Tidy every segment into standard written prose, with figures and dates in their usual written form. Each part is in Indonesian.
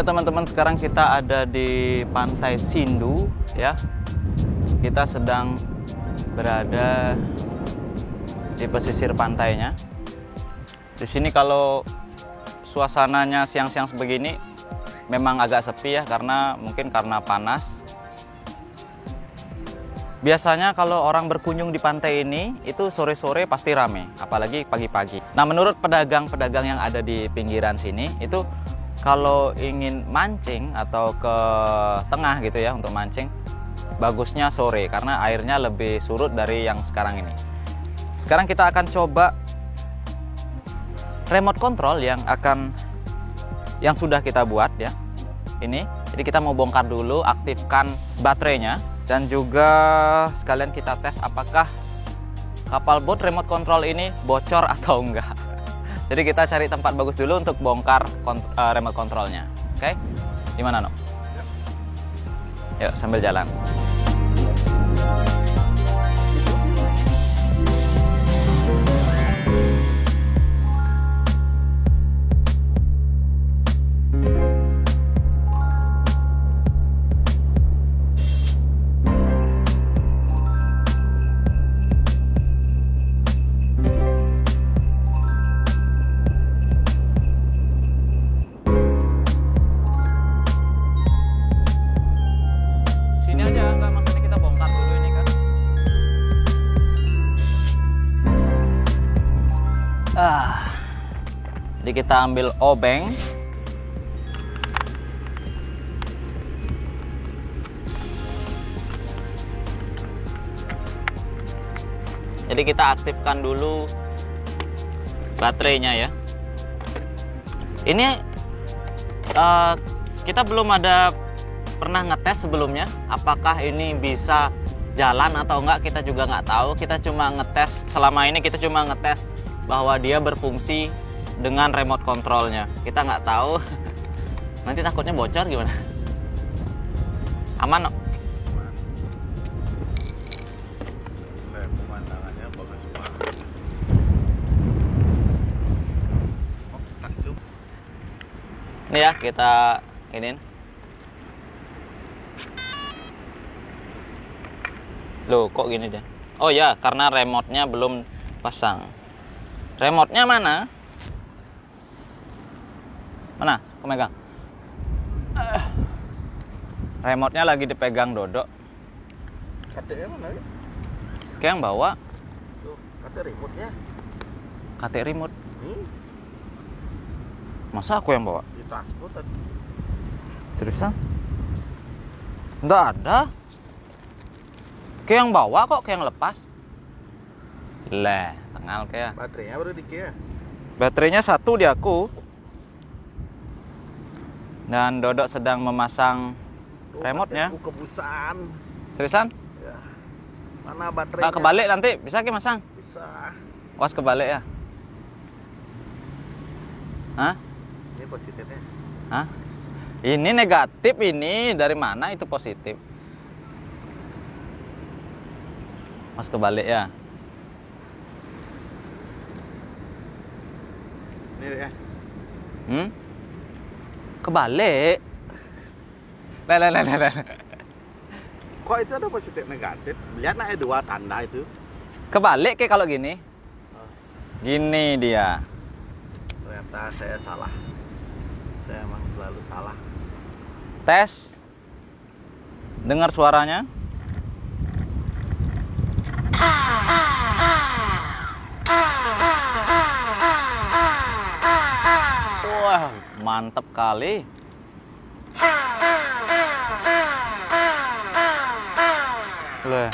Ya teman-teman, sekarang kita ada di Pantai Sindu ya. Kita sedang berada di pesisir pantainya. Di sini kalau suasananya siang-siang sebegini memang agak sepi ya, mungkin karena panas. Biasanya kalau orang berkunjung di pantai ini itu sore-sore pasti rame, apalagi pagi-pagi. Nah, menurut pedagang-pedagang yang ada di pinggiran sini itu kalau ingin mancing atau ke tengah gitu ya untuk mancing, bagusnya sore karena airnya lebih surut dari yang sekarang ini. Sekarang kita akan coba remote control yang sudah kita buat ya. Ini. Jadi kita mau bongkar dulu, aktifkan baterainya dan juga sekalian kita tes apakah kapal boat remote control ini bocor atau enggak. Jadi kita cari tempat bagus dulu untuk bongkar remote controlnya. Oke? Gimana, No? Yuk, sambil jalan. Jadi kita ambil obeng. Jadi kita aktifkan dulu baterainya ya. Ini kita belum ada pernah ngetes sebelumnya apakah ini bisa jalan atau enggak, kita juga nggak tahu. Kita cuma ngetes, selama ini kita cuma ngetes bahwa dia berfungsi dengan remote controlnya. Kita nggak tahu nanti takutnya bocor gimana. Aman, No? Pemandangannya bagus banget. Ini ya kita iniin. Loh, kok gini deh? Oh ya, karena remote-nya belum pasang. Remote-nya mana? Mana? Aku megang. Remote-nya lagi dipegang Dodo. KTE mana ya? Kayak yang bawa. Tuh, KTE remote-nya. KTE remote. Masa aku yang bawa? Di transport tadi. Seriusan? Nggak ada. Kayak yang bawa kok, kayak yang lepas. Leh, tengal kayak. Baterainya baru di Kia. Baterainya satu di aku. Dan Dodok sedang memasang remote-nya. Aku kebusan. Seriusan? Ya. Mana baterainya? Nggak kebalik nanti, bisa ke masang? Bisa. Was kebalik ya? Hah? Ini positifnya. Hah? Ini negatif ini, dari mana itu positif? Was kebalik ya? Ini ya. Kebalik. Leh. Kok itu ada positif negatif? Lihat nak dua tanda itu. Kebalik kayak kalau gini. Gini dia. Ternyata saya salah. Saya emang selalu salah. Tes. Dengar suaranya. Wah, mantep kali. Loh.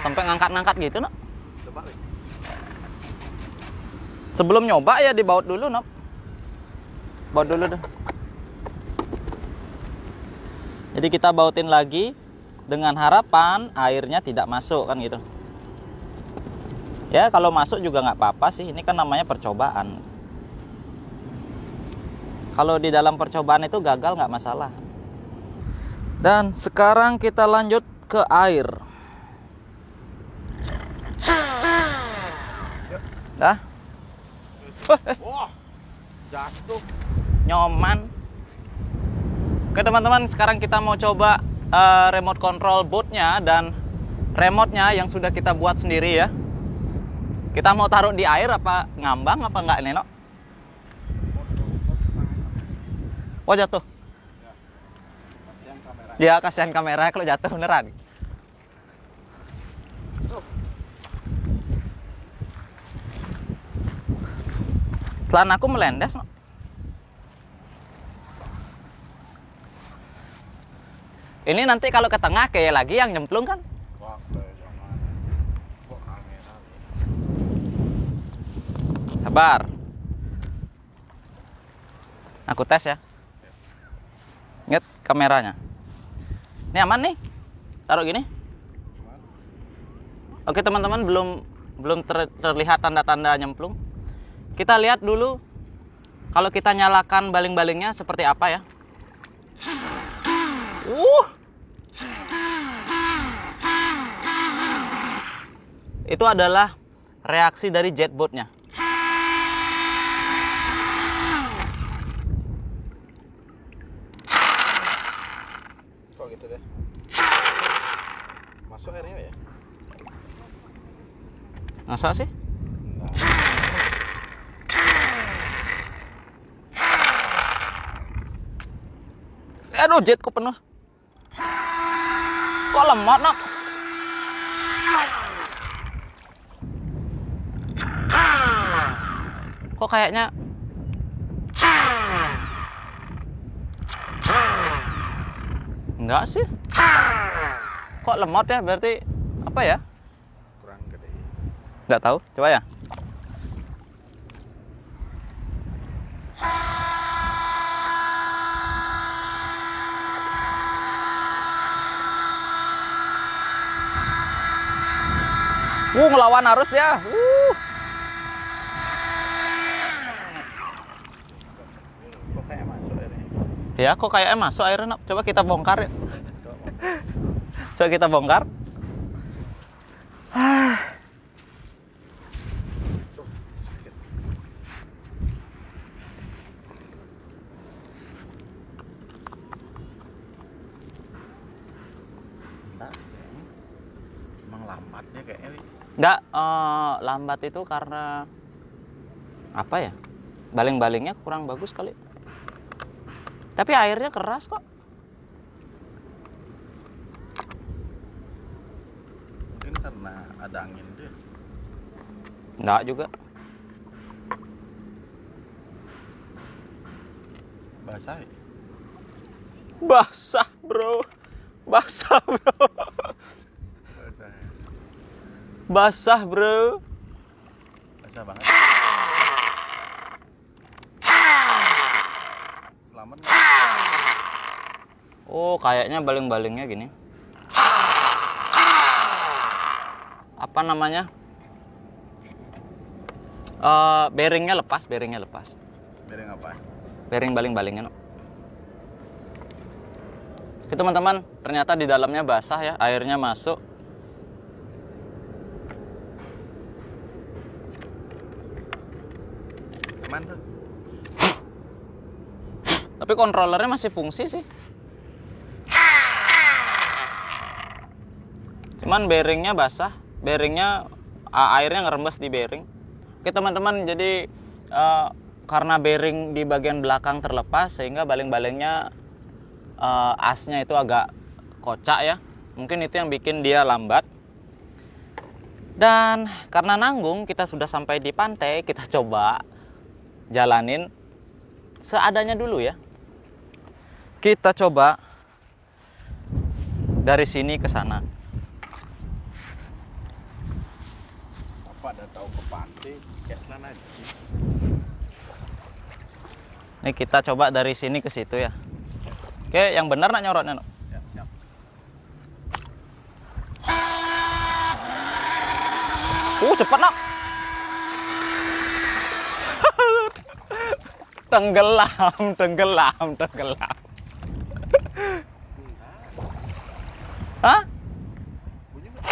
Sampai ngangkat-ngangkat gitu, No? Coba. Sebelum nyoba ya dibaut dulu, No. Baut dulu deh. Jadi kita bautin lagi dengan harapan airnya tidak masuk kan gitu. Ya kalau masuk juga nggak apa-apa sih, ini kan namanya percobaan. Kalau di dalam percobaan itu gagal nggak masalah. Dan sekarang kita lanjut ke air. Dah? Wah, Jatuh. Nyoman. Oke teman-teman, sekarang kita mau coba remote control boatnya dan remote-nya yang sudah kita buat sendiri ya. Kita mau taruh di air apa ngambang apa enggak Neno? Oh jatuh. Kasihan kamera. Ya kasihan kamera kalau jatuh beneran. Pelan aku melendes no. Ini nanti kalau ke tengah kayak lagi yang nyemplung kan? Wah, jangan. Kok kamera. Sabar. Aku tes ya. Ingat kameranya. Ini aman nih. Taruh gini. Oke teman-teman, belum terlihat tanda-tanda nyemplung. Kita lihat dulu kalau kita nyalakan baling-balingnya seperti apa ya. Itu adalah reaksi dari jetboatnya. Kok gitu deh. Masuk airnya ya? Masa sih? Enggak. Aduh, jetku penuh. Kok lemot, Nok? Kok kayaknya enggak sih? Kok lemot ya? Berarti apa ya? Kurang gede. Enggak tahu. Coba ya. Ngelawan arus ya. Kok kayak masuk airnya? Ya, kok kayaknya masuk airnya, Nok. Coba kita bongkar ya. Coba kita bongkar. Enggak sih kayaknya. Emang lambat dia kayaknya. Enggak, lambat itu karena apa ya? Baling-balingnya kurang bagus kali. Tapi airnya keras kok. Mungkin karena ada angin dia. Enggak juga. Basah ya? Basah, bro. Basah, bro. Basah ya? Basah, bro. Basah banget. Selamat nggak? Oh, kayaknya baling-balingnya gini. Apa namanya? Bearingnya lepas. Bearing apa? Bearing baling-balingnya. No. Oke teman-teman, ternyata di dalamnya basah ya, airnya masuk. Aman tuh. Tapi kontrolernya masih fungsi sih. Cuman bearingnya basah, airnya ngerembes di bearing. Oke teman-teman, jadi karena bearing di bagian belakang terlepas sehingga baling-balingnya asnya itu agak kocak ya. Mungkin itu yang bikin dia lambat. Dan karena nanggung, kita sudah sampai di pantai, kita coba jalanin seadanya dulu ya. Kita coba dari sini ke sana. Apa ada tahu ke pantai kayak mana aja. Ini kita coba dari sini ke situ ya. Oke, yang benar nak nyorotnya. No? Ya, siap. Cepet nak. Tenggelam. Hah? Bunyi nggak?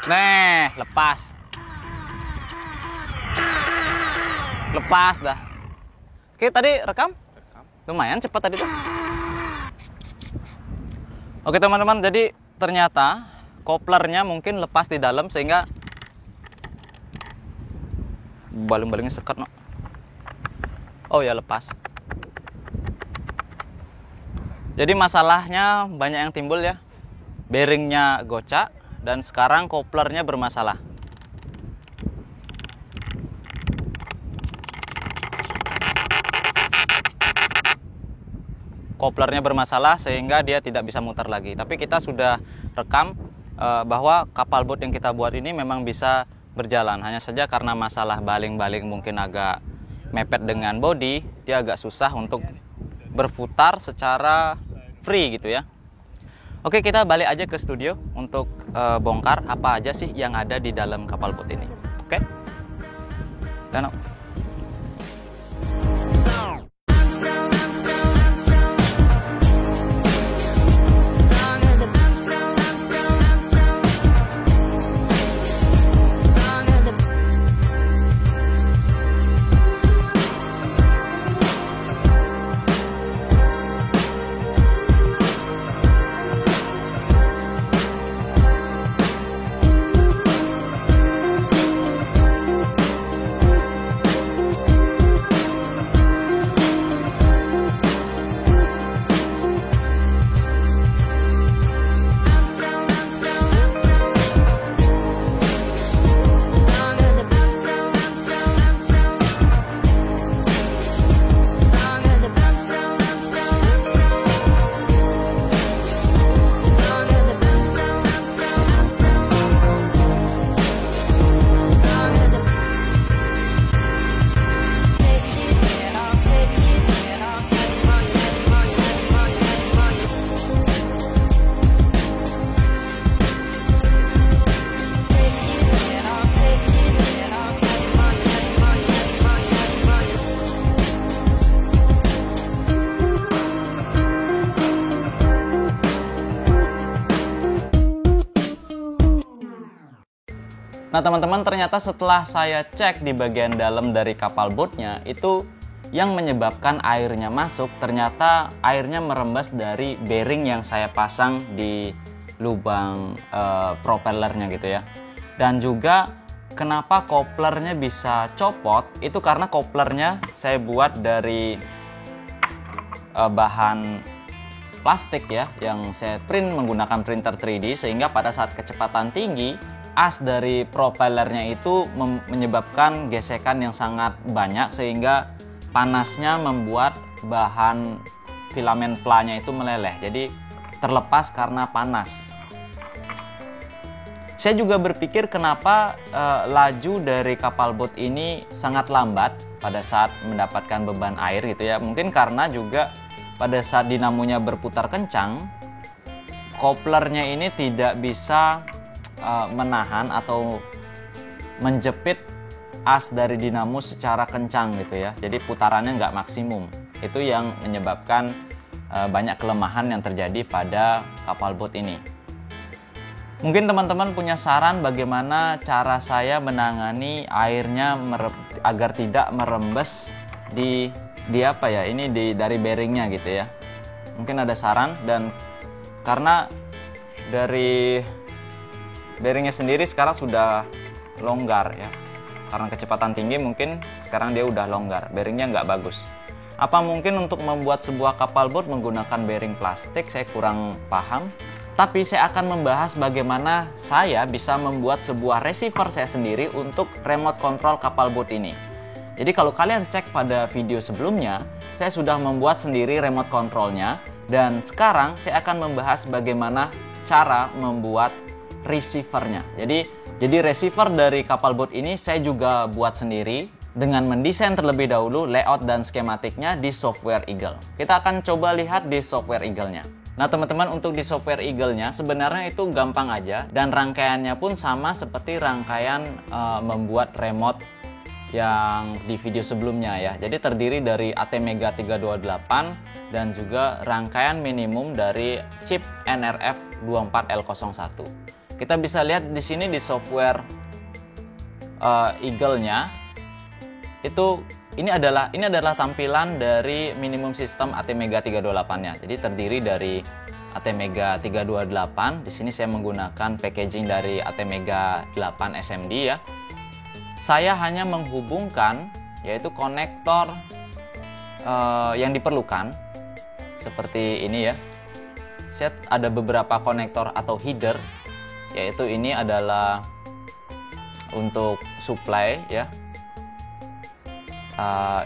Nih, lepas. Lepas dah. Oke, tadi rekam? Rekam. Lumayan cepat tadi tuh. Oke teman-teman, jadi ternyata koplernya mungkin lepas di dalam sehingga baling-balingnya sekat, no. Oh ya, lepas. Jadi masalahnya banyak yang timbul ya. Bearingnya gocak dan sekarang koplernya bermasalah. Koplernya bermasalah sehingga dia tidak bisa muter lagi. Tapi kita sudah rekam bahwa kapal boat yang kita buat ini memang bisa berjalan. Hanya saja karena masalah baling-baling mungkin agak mepet dengan bodi, dia agak susah untuk berputar secara free gitu ya. Oke, kita balik aja ke studio untuk bongkar apa aja sih yang ada di dalam kapal boat ini. Oke? Danau. Nah teman-teman, ternyata setelah saya cek di bagian dalam dari kapal boatnya, itu yang menyebabkan airnya masuk, ternyata airnya merembes dari bearing yang saya pasang di lubang propellernya gitu ya. Dan juga kenapa koplernya bisa copot, itu karena koplernya saya buat dari bahan plastik ya, yang saya print menggunakan printer 3D, sehingga pada saat kecepatan tinggi as dari propellernya itu menyebabkan gesekan yang sangat banyak, sehingga panasnya membuat bahan filamen planya itu meleleh, jadi terlepas karena panas. Saya juga berpikir kenapa laju dari kapal boat ini sangat lambat pada saat mendapatkan beban air gitu ya. Mungkin karena juga pada saat dinamonya berputar kencang, koplernya ini tidak bisa menahan atau menjepit as dari dinamo secara kencang gitu ya. Jadi putarannya nggak maksimum. Itu yang menyebabkan banyak kelemahan yang terjadi pada kapal boat ini. Mungkin teman-teman punya saran bagaimana cara saya menangani airnya agar tidak merembes di apa ya, ini dari bearingnya gitu ya. Mungkin ada saran, dan karena dari bearingnya sendiri sekarang sudah longgar ya, karena kecepatan tinggi mungkin sekarang dia udah longgar, bearingnya nggak bagus. Apa mungkin untuk membuat sebuah kapal boat menggunakan bearing plastik? Saya kurang paham. Tapi saya akan membahas bagaimana saya bisa membuat sebuah receiver saya sendiri untuk remote control kapal boat ini. Jadi kalau kalian cek pada video sebelumnya, saya sudah membuat sendiri remote controlnya, dan sekarang saya akan membahas bagaimana cara membuat receivernya. Jadi receiver dari kapal boat ini saya juga buat sendiri dengan mendesain terlebih dahulu layout dan skematiknya di software Eagle. Kita akan coba lihat di software Eagle-nya. Nah teman-teman, untuk di software Eagle-nya sebenarnya itu gampang aja, dan rangkaiannya pun sama seperti rangkaian membuat remote yang di video sebelumnya ya. Jadi terdiri dari ATmega 328 dan juga rangkaian minimum dari chip NRF 24L01. Kita bisa lihat di sini di software Eagle-nya itu ini adalah tampilan dari minimum system ATmega 328-nya. Jadi terdiri dari ATmega 328. Di sini saya menggunakan packaging dari ATmega 8 SMD ya. Saya hanya menghubungkan yaitu konektor yang diperlukan seperti ini ya. Saya ada beberapa konektor atau header, yaitu ini adalah untuk supply ya.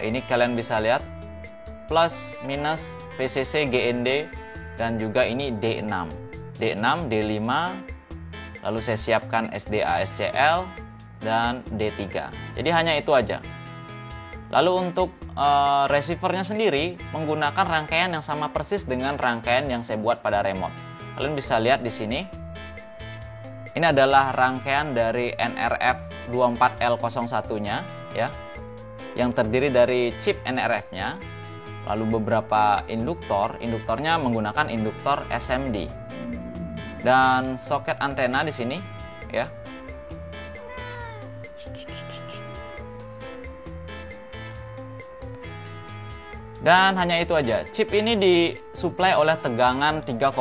Ini kalian bisa lihat plus minus VCC GND dan juga ini D6 D5, lalu saya siapkan SDA SCL dan D3. Jadi hanya itu aja. Lalu untuk receivernya sendiri menggunakan rangkaian yang sama persis dengan rangkaian yang saya buat pada remote. Kalian bisa lihat di sini. Ini adalah rangkaian dari NRF24L01-nya ya, yang terdiri dari chip NRF-nya, lalu beberapa induktornya menggunakan induktor SMD, dan soket antena di sini ya. Dan hanya itu aja. Chip ini disuplai oleh tegangan 3,3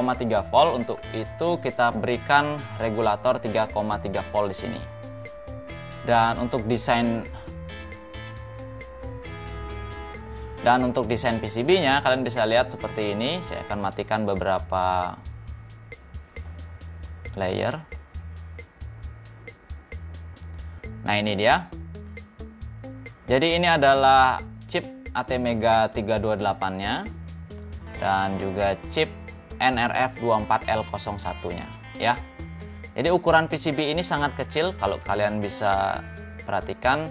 volt. Untuk itu kita berikan regulator 3,3 volt di sini. Dan untuk desain PCB-nya kalian bisa lihat seperti ini. Saya akan matikan beberapa layer. Nah, ini dia. Jadi ini adalah chip ATmega 328-nya dan juga chip NRF24L01-nya ya. Jadi ukuran PCB ini sangat kecil, kalau kalian bisa perhatikan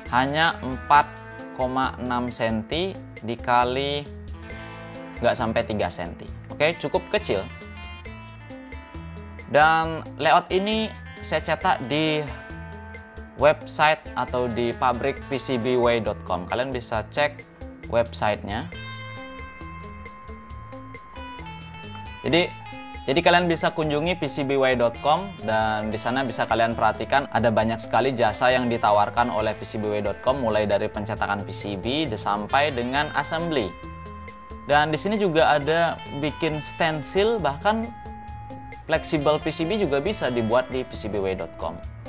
hanya 4,6 cm dikali nggak sampai 3 cm. Oke, cukup kecil. Dan layout ini saya cetak di website atau di pabrik PCBWay.com. Kalian bisa cek websitenya. Jadi kalian bisa kunjungi PCBWay.com dan di sana bisa kalian perhatikan ada banyak sekali jasa yang ditawarkan oleh PCBWay.com, mulai dari pencetakan PCB sampai dengan assembly. Dan di sini juga ada bikin stencil, bahkan flexible PCB juga bisa dibuat di PCBWay.com.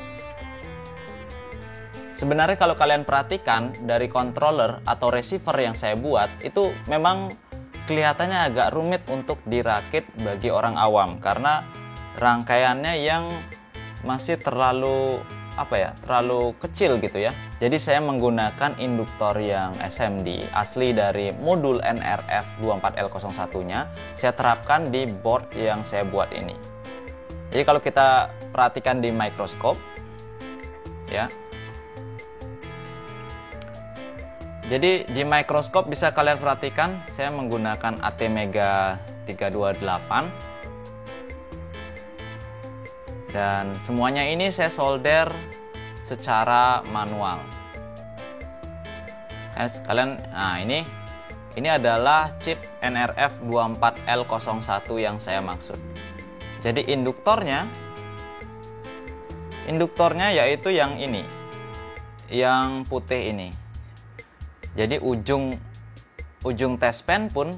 Sebenarnya kalau kalian perhatikan dari controller atau receiver yang saya buat itu memang kelihatannya agak rumit untuk dirakit bagi orang awam karena rangkaiannya yang masih terlalu kecil gitu ya. Jadi saya menggunakan induktor yang SMD asli dari modul NRF24L01-nya, saya terapkan di board yang saya buat ini. Jadi kalau kita perhatikan di mikroskop ya. Jadi di mikroskop bisa kalian perhatikan saya menggunakan ATmega 328 dan semuanya ini saya solder secara manual. Nah ini adalah chip NRF24L01 yang saya maksud. Jadi induktornya yaitu yang ini, yang putih ini. Jadi ujung test pen pun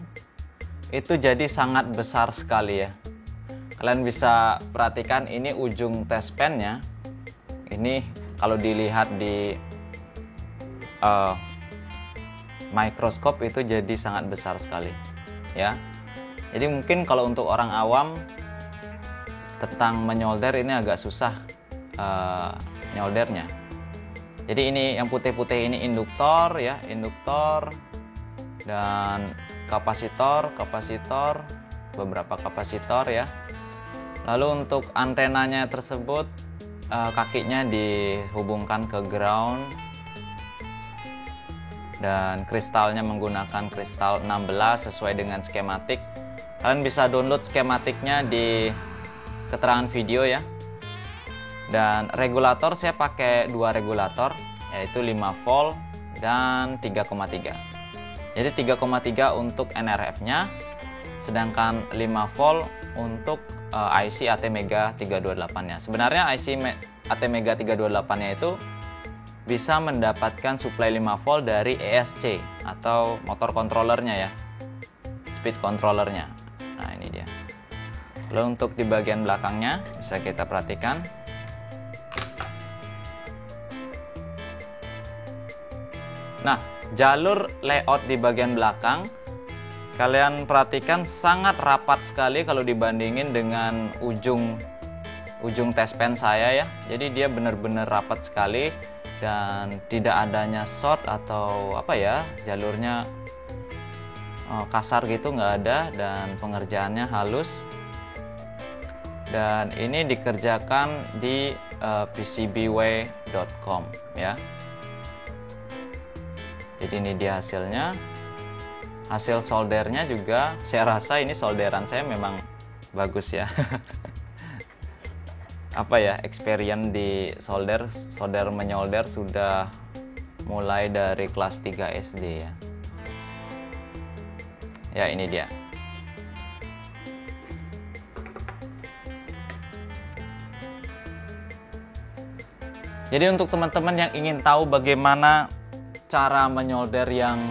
itu jadi sangat besar sekali ya. Kalian bisa perhatikan ini ujung test pennya. Ini kalau dilihat di mikroskop itu jadi sangat besar sekali ya. Jadi mungkin kalau untuk orang awam tentang menyolder ini agak susah nyoldernya. Jadi ini yang putih-putih ini induktor ya, induktor dan kapasitor, beberapa kapasitor ya. Lalu untuk antenanya tersebut kakinya dihubungkan ke ground dan kristalnya menggunakan kristal 16 sesuai dengan skematik. Kalian bisa download skematiknya di keterangan video ya. Dan regulator saya pakai 2 regulator, yaitu 5 volt dan 3,3. Jadi 3,3 untuk NRF-nya, sedangkan 5 volt untuk IC ATmega 328-nya. Sebenarnya IC ATmega 328-nya itu bisa mendapatkan supply 5 volt dari ESC atau motor controllernya ya, speed controllernya. Nah ini dia. Lalu untuk di bagian belakangnya bisa kita perhatikan. Nah, jalur layout di bagian belakang kalian perhatikan sangat rapat sekali kalau dibandingin dengan ujung test pen saya ya. Jadi dia benar-benar rapat sekali dan tidak adanya short atau apa ya, jalurnya kasar gitu, nggak ada, dan pengerjaannya halus. Dan ini dikerjakan di PCBWay.com ya. Jadi ini dia hasilnya. Hasil soldernya juga saya rasa ini solderan saya memang bagus ya. Apa ya, experience di solder menyolder sudah mulai dari kelas 3 SD ya. Ya ini dia. Jadi untuk teman-teman yang ingin tahu bagaimana cara menyolder yang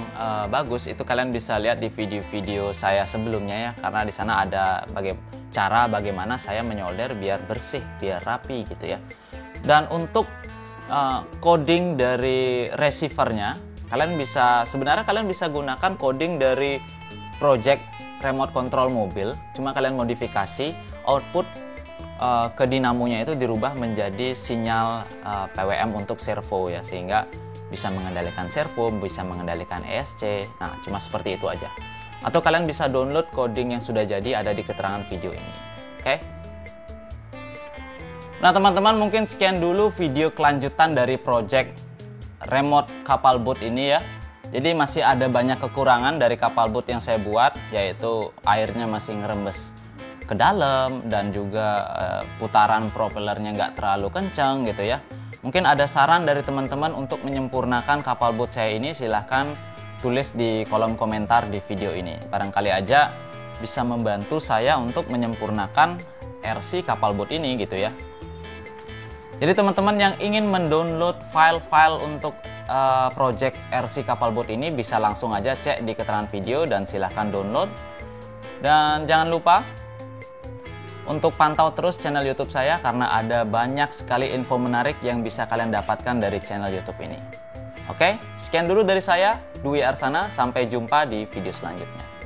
bagus, itu kalian bisa lihat di video-video saya sebelumnya ya, karena di sana ada cara bagaimana saya menyolder biar bersih, biar rapi gitu ya. Dan untuk coding dari receivernya, sebenarnya kalian bisa gunakan coding dari project remote control mobil, cuma kalian modifikasi output ke dinamonya itu dirubah menjadi sinyal PWM untuk servo ya, sehingga bisa mengendalikan servo, bisa mengendalikan ESC. Nah, cuma seperti itu aja. Atau kalian bisa download coding yang sudah jadi, ada di keterangan video ini. Oke? Nah, teman-teman, mungkin sekian dulu video kelanjutan dari project remote kapal boat ini ya. Jadi masih ada banyak kekurangan dari kapal boat yang saya buat, yaitu airnya masih ngerembes ke dalam dan juga putaran propellernya nggak terlalu kencang gitu ya. Mungkin ada saran dari teman-teman untuk menyempurnakan kapal boat saya ini, silahkan tulis di kolom komentar di video ini. Barangkali aja bisa membantu saya untuk menyempurnakan RC kapal boat ini gitu ya. Jadi teman-teman yang ingin mendownload file-file untuk project RC kapal boat ini bisa langsung aja cek di keterangan video dan silahkan download. Dan jangan lupa untuk pantau terus channel YouTube saya karena ada banyak sekali info menarik yang bisa kalian dapatkan dari channel YouTube ini. Oke, sekian dulu dari saya, Dwi Arsana. Sampai jumpa di video selanjutnya.